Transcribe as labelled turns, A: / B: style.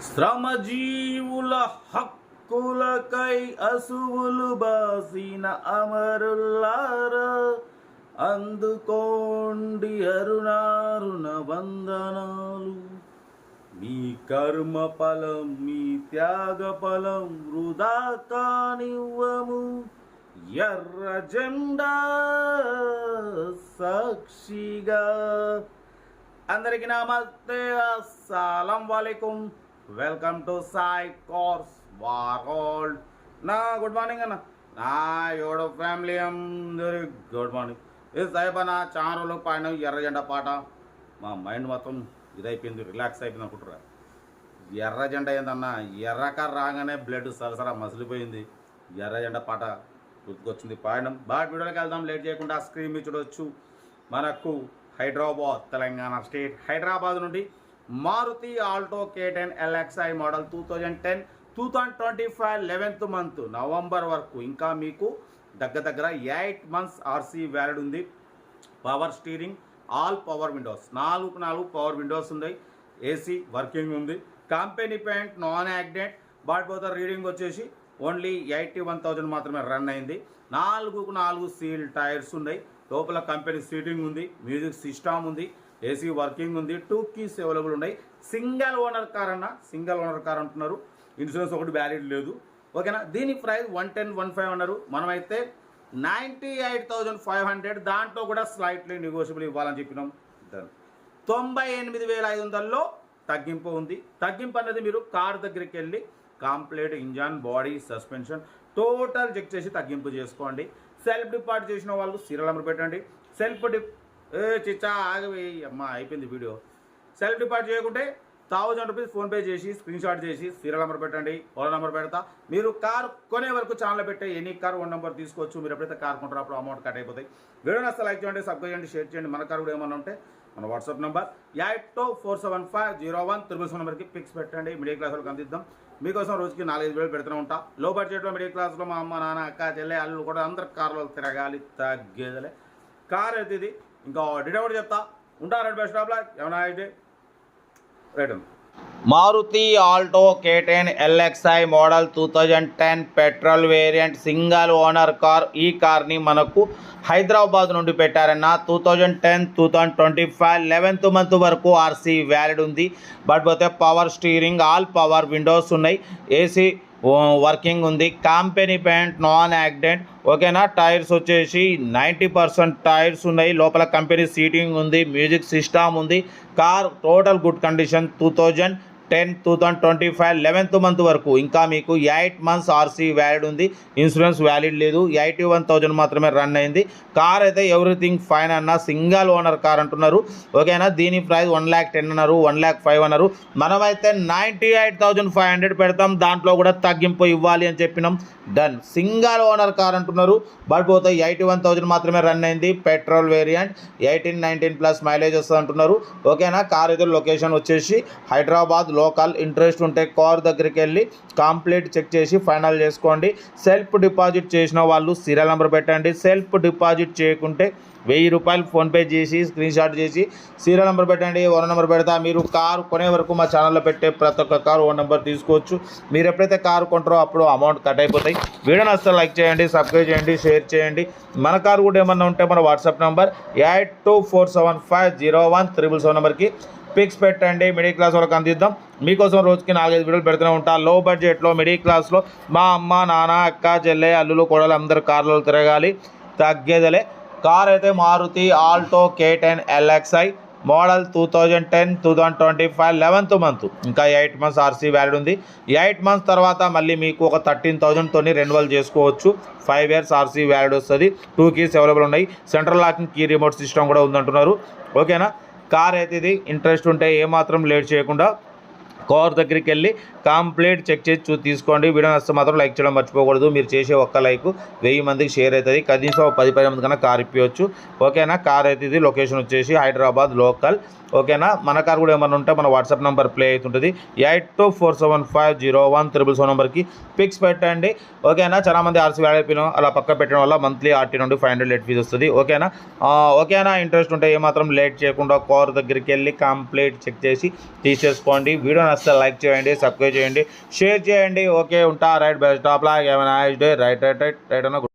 A: శ్రమజీవుల హక్కులకై అసువులు బాసిన అమరులారా, అందుకోండి అరుణారుణ వందనాలు. మీ కర్మ ఫలం, మీ త్యాగ ఫలం వృధా కానివ్వము. ఎర్ర జెండా సాక్షిగా. అందరికీ నమస్తే, అస్సలం వాలేకుం. Welcome to Sai course world. నా గుడ్ మార్నింగ్ అన్న, నా యూట్యూబ్ ఫ్యామిలీ అందరి గుడ్ మార్నింగ్. ఇది సాయిబా నా ఛానల్ పైన ఎర్ర జెండా పాట. మా మైండ్ మొత్తం ఇదైపోయింది, రిలాక్స్ అయిపోయింది అనుకుంటారా. ఎర్ర జెండా ఏందన్నా, ఎర్రకర్ర రాగానే బ్లడ్ సరసరా మసిలిపోయింది. ఎర్ర జెండా పాట గుర్తుకొచ్చింది, పాడడం. బాగా వీడియోకి వెళ్దాం, లేట్ చేయకుండా. స్క్రీన్ మీద చూడవచ్చు. మనకు హైదరాబాద్, తెలంగాణ స్టేట్ హైదరాబాద్ నుండి Maruti Alto K10 LXi model 2010 2025 11th month November వరకు ఇంకా మీకు దగ్గర 8 months RC వ్యాలిడ్ ఉంది. Power steering, all power windows, 4 power windows ఉన్నాయి. ఏసీ వర్కింగ్ ఉంది. Company paint, non accident. But పోతే రీడింగ్ వచ్చేసి ఓన్లీ 81,000 మాత్రమే రన్ అయింది. 4 సీల్ టైర్స్ ఉన్నాయి. లోపల కంపెనీ సీటింగ్ ఉంది, మ్యూజిక్ సిస్టమ్ ఉంది, ఏసీ వర్కింగ్ ఉంది. 2 keys అవైలబుల్ ఉన్నాయి. సింగిల్ ఓనర్ కార్ అన్న, సింగిల్ ఓనర్ కార్ అంటున్నారు. ఇన్సూరెన్స్ ఒకటి వ్యాలిడ్ లేదు. ఓకేనా. దీని ప్రైస్ 110-115 అన్నారు. మనమైతే 98,500, దాంట్లో కూడా స్లైట్లీ నెగోషియబుల్ ఇవ్వాలని చెప్పినాం. 98,500లో తగ్గింపు ఉంది. తగ్గింపు అన్నది మీరు కార్ దగ్గరికి వెళ్ళి complete engine, body, suspension total check చేసి తగ్గింపు చేసుకోండి. సెల్ఫ్ డిపార్ట్ చేసిన వాళ్ళు సీరియల్ నెంబర్ పెట్టండి. సెల్ఫ్ చిచ్చా ఆగిపోయి అమ్మ అయిపోయింది వీడియో. సెల్ఫ్ డిపార్ట్ చేయకుంటే 1000 రూపీస్ ఫోన్పే చేసి స్క్రీన్ షాట్ చేసి సీరియల్ నెంబర్ పెట్టండి. ఓలా నెంబర్ పెడతా. మీరు కార్ కొనే వరకు ఛానల్ పెట్టే ఎనీ కార్ 1 నెంబర్ తీసుకోవచ్చు. మీరు ఎప్పుడైతే కార్ కొంటారో అప్పుడు అమౌంట్ కట్ అయిపోతాయి. వీడియో నచ్చితే లైక్ చేయండి, సబ్స్క్రైబ్ చేయండి, షేర్ చేయండి. మన కార్ కూడా ఏమన్నా ఉంటే మన వాట్సాప్ నెంబర్ 82475017 నెంబర్కి పిక్స్ పెట్టండి. మిడిల్ క్లాస్ వాళ్ళకి అందిద్దాం. మీకోసం రోజుకి 4-5 వేలు పెడుతూ ఉంటా. లో బడ్జెట్లో మిడిల్ క్లాస్లో మా అమ్మ, నాన్న, అక్క, చెల్లె, అల్లు కూడా అందరు కార్లో తిరగాలి, తగ్గేదలే కార్ అయితే ఇది. ఇంకా డీటెయిల్ కూడా చెప్తా ఉంటారు. Best of luck. ఏమన్నా అయితే right. Maruti Alto K10 LXi model 2010 petrol variant single owner car. ఈ కార్ని మనకు హైదరాబాద్ నుండి పెట్టారన్న. 2010 2025 11th మంత్ వరకు ఆర్సీ వ్యాలిడ్ ఉంది. బట్ పోతే power steering, all power windows ఉన్నాయి. ఏసీ వర్కింగ్ ఉంది. Company paint, non accident. ఓకేనా. టైర్స్ వచ్చేసి 90% టైర్స్ ఉన్నాయి. లోపల కంపెనీ సీటింగ్ ఉంది, మ్యూజిక్ సిస్టమ్ ఉంది. Car total good condition. 2010 2025 11th month వరకు ఇంకా మీకు 8 months ఆర్సీ వ్యాలిడ్ ఉంది. ఇన్సూరెన్స్ వ్యాలిడ్ లేదు. 81,000 మాత్రమే రన్ అయింది. కార్ అయితే ఎవ్రీథింగ్ ఫైన్ అన్న. సింగిల్ ఓనర్ కార్ అంటున్నారు. ఓకేనా. దీని ప్రైస్ 1,10,000 అన్నారు, 1,05,000 అన్నారు. మనమైతే 98,500 పెడతాం. దాంట్లో కూడా తగ్గింపు ఇవ్వాలి అని చెప్పినాం. డన్. సింగిల్ ఓనర్ కార్ అంటున్నారు. బట్ పోతే 81,000 మాత్రమే రన్ అయింది. పెట్రోల్ వేరియంట్, 18-19+ మైలేజ్ వస్తుంది అంటున్నారు. ఓకేనా. కార్ అయితే లొకేషన్ వచ్చేసి హైదరాబాద్ లోకల్. ఇంట్రెస్ట్ ఉంటే కార్ దగ్గరికి వెళ్ళి కంప్లీట్ చెక్ చేసి ఫైనల్ చేసుకోండి. సెల్ఫ్ డిపాజిట్ చేసిన వాళ్ళు సీరియల్ నెంబర్ పెట్టండి. సెల్ఫ్ డిపాజిట్ చేయకుంటే 1000 రూపాయలు ఫోన్పే చేసి స్క్రీన్ షాట్ చేసి సీరియల్ నెంబర్ పెట్టండి. ఓన్ నెంబర్ పెడతా. మీరు కారు కొనే వరకు మా ఛానల్లో పెట్టే ప్రతి ఒక్క కారు ఓన్ నెంబర్ తీసుకోవచ్చు. మీరు ఎప్పుడైతే కారు కొంటారో అప్పుడు అమౌంట్ కట్ అయిపోతాయి. వీడియో నచ్చితే లైక్ చేయండి, సబ్స్క్రైబ్ చేయండి, షేర్ చేయండి. మన కారు కూడా ఏమన్నా ఉంటే మన వాట్సాప్ నెంబర్ 82475017 నెంబర్కి పిక్స్ పెట్టండి. మిడిల్ క్లాస్ వాళ్ళకి అందిద్దాం. మీకోసం రోజుకి 4-5 వీడియోలు పెడుతూనే ఉంటా. లో బడ్జెట్లో మిడిల్ క్లాస్లో మా అమ్మ, నాన్న, అక్క, చెల్లె, అల్లులు, కోడలు అందరు కార్లలో తిరగాలి, తగ్గేదలే. కార్ అయితే Maruti Alto K10 LXi model 2010 2025 11th month ఇంకా 8 months ఆర్సీ వ్యాలిడ్ ఉంది. 8 months తర్వాత మళ్ళీ మీకు ఒక 13,000తో రెన్యువల్ చేసుకోవచ్చు. 5 years ఆర్సీ వ్యాలిడ్ వస్తుంది. 2 keys అవైలబుల్ ఉన్నాయి. Central locking key remote system కూడా ఉందంటున్నారు. ఓకేనా. కార్ అయితే ఇది. ఇంట్రెస్ట్ ఉంటే ఏమాత్రం లేట్ చేయకుండా కార్ దగ్గరికి వెళ్ళి కంప్లీట్ చెక్ చేసి తీసుకోండి. వీడియో నచ్చితే మాత్రం లైక్ చేయడం మర్చిపోకూడదు. మీరు చేసే ఒక్క లైక్ 1000 మందికి షేర్ అవుతుంది. కనీసం 10-15 మంది కన్నా కార్ ఇప్పించవచ్చు. ఓకేనా. కార్ అయితే ఇది. లొకేషన్ వచ్చేసి హైదరాబాద్ లోకల్. ఓకేనా. మన కార్ కూడా ఏమన్నా ఉంటే మన వాట్సాప్ నెంబర్ ప్లే అవుతుంటుంది. 82475017 నెంబర్కి పిక్స్ పెట్టండి. ఓకేనా. చాలా మంది ఆర్సీ వ్యాలిడ్ అలా పక్క పెట్టడం వల్ల మంత్లీ RT నుండి 500 లేట్ ఫీజు వస్తుంది. ఓకేనా. ఇంట్రెస్ట్ ఉంటే ఏమాత్రం లేట్ చేయకుండా కార్ దగ్గరికి వెళ్ళి కంప్లీట్ చెక్ చేసి తీసేసుకోండి. వీడియో నచ్చితే లైక్ చేయండి, సబ్స్క్రైబ్ చేయండి, షేర్ చేయండి. ఓకే ఉంటా. Right best of luck. ఏమైనా రైట్ అన్న